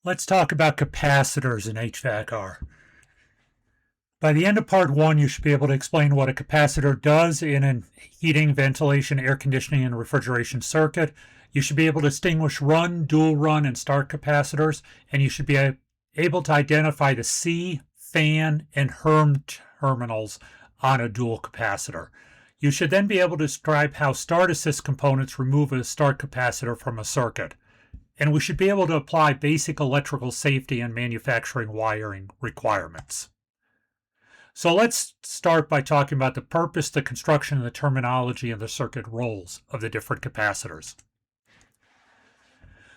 Let's talk about capacitors in HVAC. By the end of part one, you should be able to explain what a capacitor does in a heating, ventilation, air conditioning, and refrigeration circuit. You should be able to distinguish run, dual run, and start capacitors, and you should be able to identify the C, fan, and HERM terminals on a dual capacitor. You should then be able to describe how start assist components remove a start capacitor from a circuit. And we should be able to apply basic electrical safety and manufacturing wiring requirements. So let's start by talking about the purpose, the construction, and the terminology and the circuit roles of the different capacitors.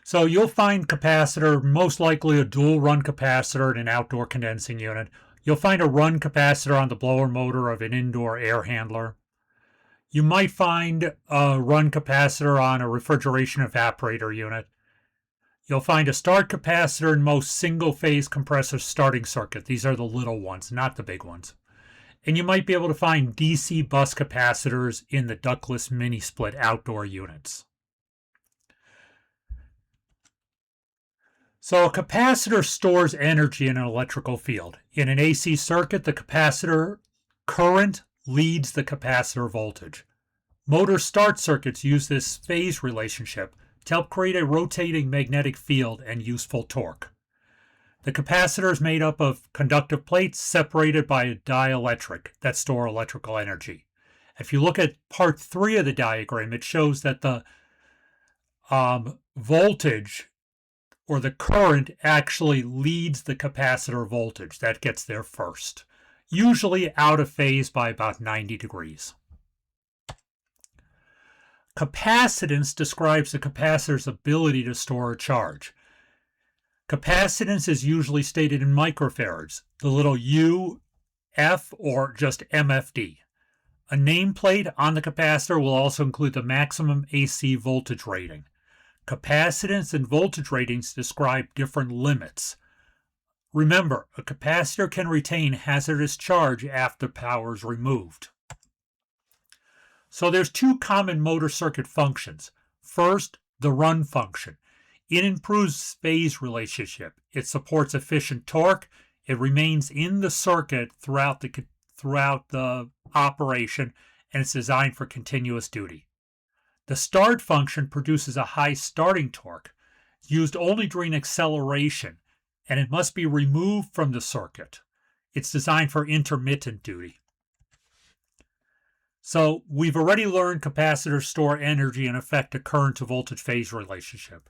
So you'll find capacitor, most likely a dual run capacitor in an outdoor condensing unit. You'll find a run capacitor on the blower motor of an indoor air handler. You might find a run capacitor on a refrigeration evaporator unit. You'll find a start capacitor in most single-phase compressor starting circuit. These are the little ones, not the big ones. And you might be able to find DC bus capacitors in the ductless mini-split outdoor units. So a capacitor stores energy in an electrical field. In an AC circuit, the capacitor current leads the capacitor voltage. Motor start circuits use this phase relationship to help create a rotating magnetic field and useful torque. The capacitor is made up of conductive plates separated by a dielectric that store electrical energy. If you look at part 3 of the diagram, it shows that the voltage or the current actually leads the capacitor voltage. That gets there first, usually out of phase by about 90 degrees. Capacitance describes the capacitor's ability to store a charge. Capacitance is usually stated in microfarads, the little U, F, or just MFD. A nameplate on the capacitor will also include the maximum AC voltage rating. Capacitance and voltage ratings describe different limits. Remember, a capacitor can retain hazardous charge after power is removed. So there's two common motor circuit functions. First, the run function. It improves phase relationship. It supports efficient torque. It remains in the circuit throughout the operation, and it's designed for continuous duty. The start function produces a high starting torque, used only during acceleration, and it must be removed from the circuit. It's designed for intermittent duty. So we've already learned capacitors store energy and affect a current to voltage phase relationship.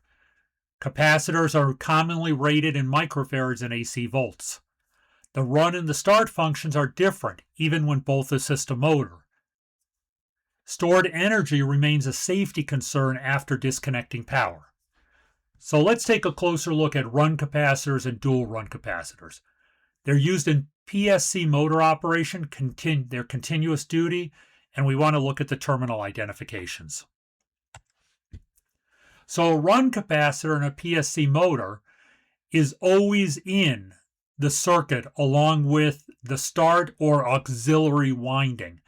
Capacitors are commonly rated in microfarads and AC volts. The run and the start functions are different, even when both assist a motor. Stored energy remains a safety concern after disconnecting power. So let's take a closer look at run capacitors and dual run capacitors. They're used in PSC motor operation, they're continuous duty, and we want to look at the terminal identifications. So a run capacitor in a PSC motor is always in the circuit along with the start or auxiliary winding.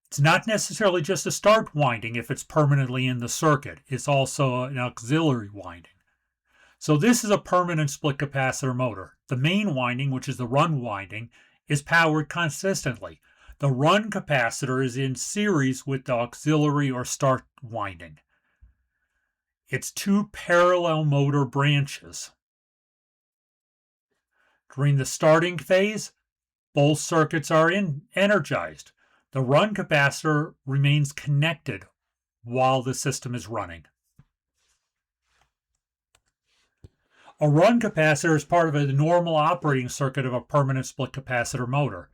It's not necessarily just a start winding if it's permanently in the circuit. It's also an auxiliary winding. So this is a permanent split capacitor motor. The main winding, which is the run winding, is powered consistently. The run capacitor is in series with the auxiliary or start winding. It's two parallel motor branches. During the starting phase, both circuits are energized. The run capacitor remains connected while the system is running. A run capacitor is part of a normal operating circuit of a permanent split capacitor motor.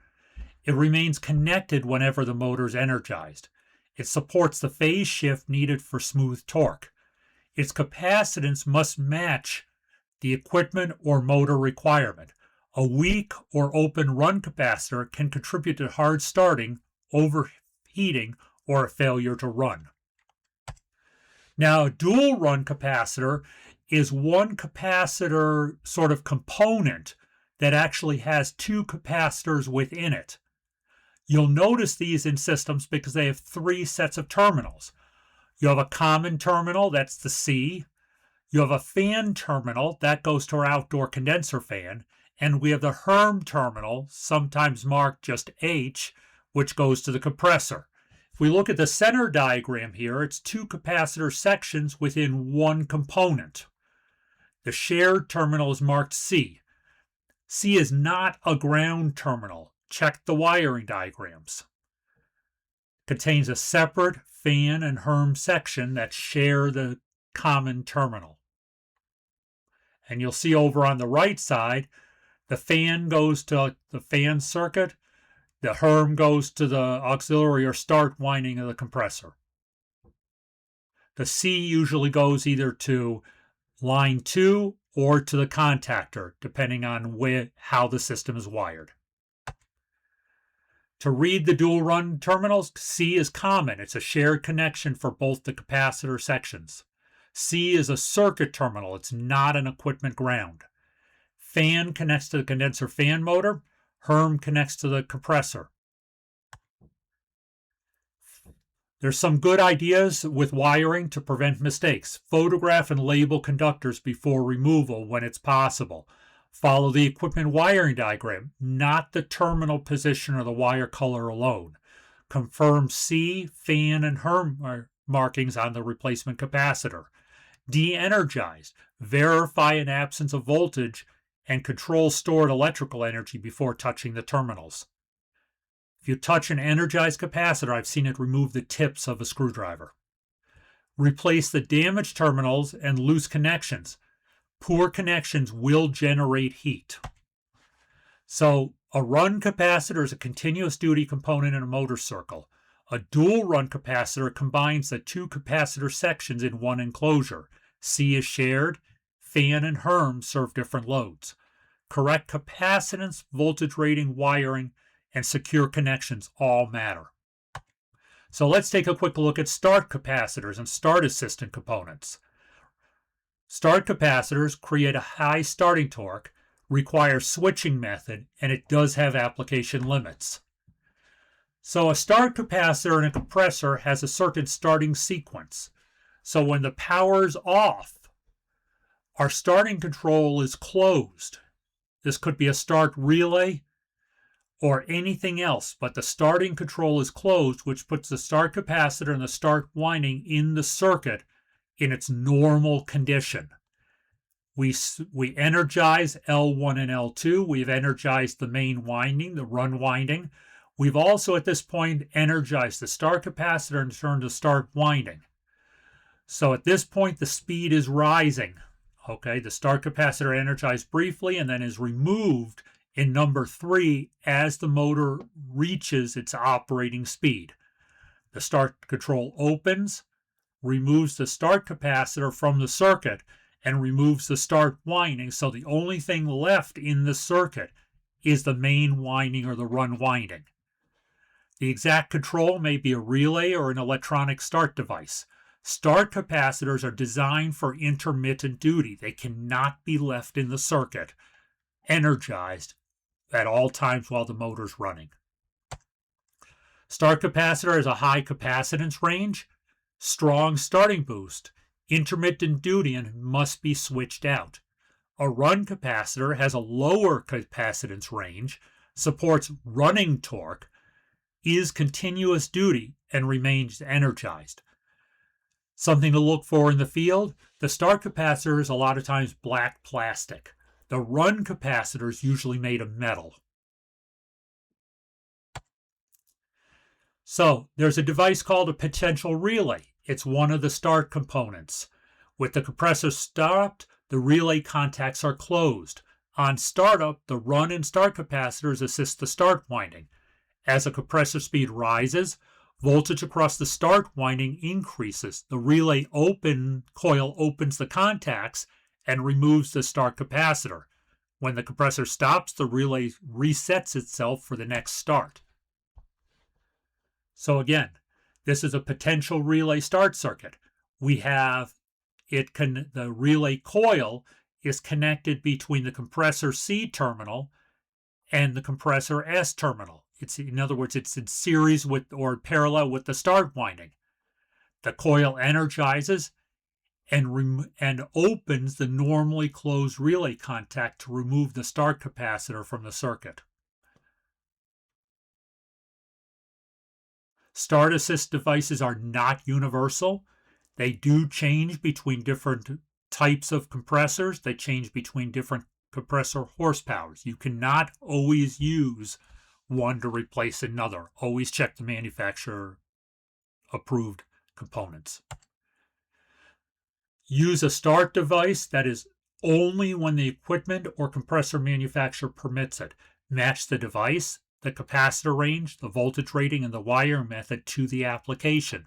It remains connected whenever the motor is energized. It supports the phase shift needed for smooth torque. Its capacitance must match the equipment or motor requirement. A weak or open run capacitor can contribute to hard starting, overheating, or a failure to run. Now, a dual run capacitor is one capacitor sort of component that actually has two capacitors within it. You'll notice these in systems because they have three sets of terminals. You have a common terminal, that's the C. You have a fan terminal that goes to our outdoor condenser fan, and we have the HERM terminal, sometimes marked just H, which goes to the compressor. If we look at the center diagram here, it's two capacitor sections within one component. The shared terminal is marked C. C is not a ground terminal. Check the wiring diagrams. Contains a separate fan and HERM section that share the common terminal. And you'll see over on the right side, the fan goes to the fan circuit, the HERM goes to the auxiliary or start winding of the compressor. The C usually goes either to line 2 or to the contactor, depending on how the system is wired. To read the dual run terminals, C is common. It's a shared connection for both the capacitor sections. C is a circuit terminal. It's not an equipment ground. Fan connects to the condenser fan motor. HERM connects to the compressor. There's some good ideas with wiring to prevent mistakes. Photograph and label conductors before removal when it's possible. Follow the equipment wiring diagram, not the terminal position or the wire color alone. Confirm C, fan, and HERM markings on the replacement capacitor. De-energize. Verify an absence of voltage and control stored electrical energy before touching the terminals. If you touch an energized capacitor, I've seen it remove the tips of a screwdriver. Replace the damaged terminals and loose connections. Poor connections will generate heat. So a run capacitor is a continuous duty component in a motor circle. A dual run capacitor combines the two capacitor sections in one enclosure. C is shared. Fan and HERM serve different loads. Correct capacitance, voltage rating, wiring, and secure connections all matter. So let's take a quick look at start capacitors and start assistant components. Start capacitors create a high starting torque, require switching method, and it does have application limits. So a start capacitor in a compressor has a certain starting sequence. So when the power is off, our starting control is closed. This could be a start relay or anything else, but the starting control is closed, which puts the start capacitor and the start winding in the circuit in its normal condition. We energize L1 and L2. We've energized the main winding, the run winding. We've also at this point energized the start capacitor and turned to start winding. So at this point the speed is rising. Okay, the start capacitor energized briefly and then is removed in number 3 as the motor reaches its operating speed. The start control opens, removes the start capacitor from the circuit, and removes the start winding, so the only thing left in the circuit is the main winding or the run winding. The exact control may be a relay or an electronic start device. Start capacitors are designed for intermittent duty. They cannot be left in the circuit, energized at all times while the motor's running. Start capacitor has a high capacitance range, strong starting boost, intermittent duty, and must be switched out. A run capacitor has a lower capacitance range, supports running torque, is continuous duty, and remains energized. Something to look for in the field, the start capacitor is a lot of times black plastic. The run capacitor is usually made of metal. So there's a device called a potential relay. It's one of the start components. With the compressor stopped, the relay contacts are closed. On startup, the run and start capacitors assist the start winding. As the compressor speed rises, voltage across the start winding increases. The relay coil opens the contacts and removes the start capacitor. When the compressor stops, the relay resets itself for the next start. So again, this is a potential relay start circuit. We have the relay coil is connected between the compressor C terminal and the compressor S terminal. In other words, it's in series with or parallel with the start winding. The coil energizes and opens the normally closed relay contact to remove the start capacitor from the circuit. Start assist devices are not universal. They do change between different types of compressors. They change between different compressor horsepowers. You cannot always use one to replace another. Always check the manufacturer approved components. Use a start device that is only when the equipment or compressor manufacturer permits it. Match the device, the capacitor range, the voltage rating, and the wiring method to the application.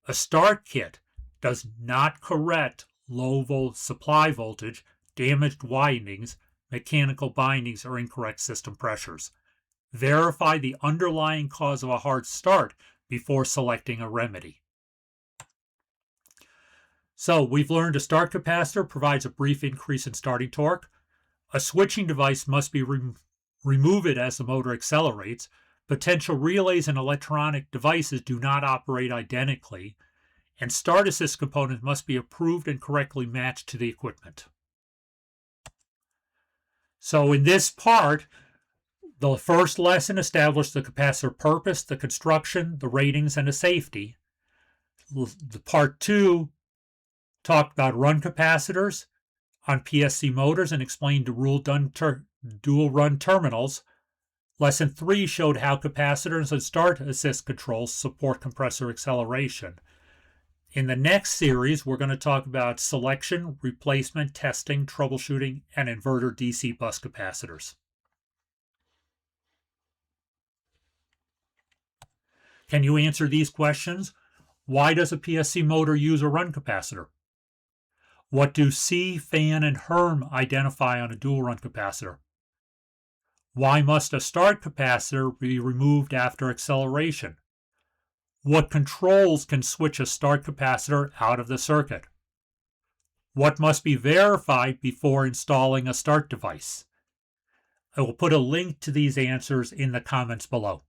A start kit does not correct low supply voltage, damaged windings, mechanical bindings, or incorrect system pressures. Verify the underlying cause of a hard start before selecting a remedy. So we've learned a start capacitor provides a brief increase in starting torque. A switching device must be remove it as the motor accelerates. Potential relays and electronic devices do not operate identically. And start assist components must be approved and correctly matched to the equipment. So in this part, the first lesson established the capacitor purpose, the construction, the ratings, and the safety. The part 2 talked about run capacitors on PSC motors and explained the dual run terminals. Lesson 3 showed how capacitors and start assist controls support compressor acceleration. In the next series, we're going to talk about selection, replacement, testing, troubleshooting, and inverter DC bus capacitors. Can you answer these questions? Why does a PSC motor use a run capacitor? What do C, fan, and HERM identify on a dual run capacitor? Why must a start capacitor be removed after acceleration? What controls can switch a start capacitor out of the circuit? What must be verified before installing a start device? I will put a link to these answers in the comments below.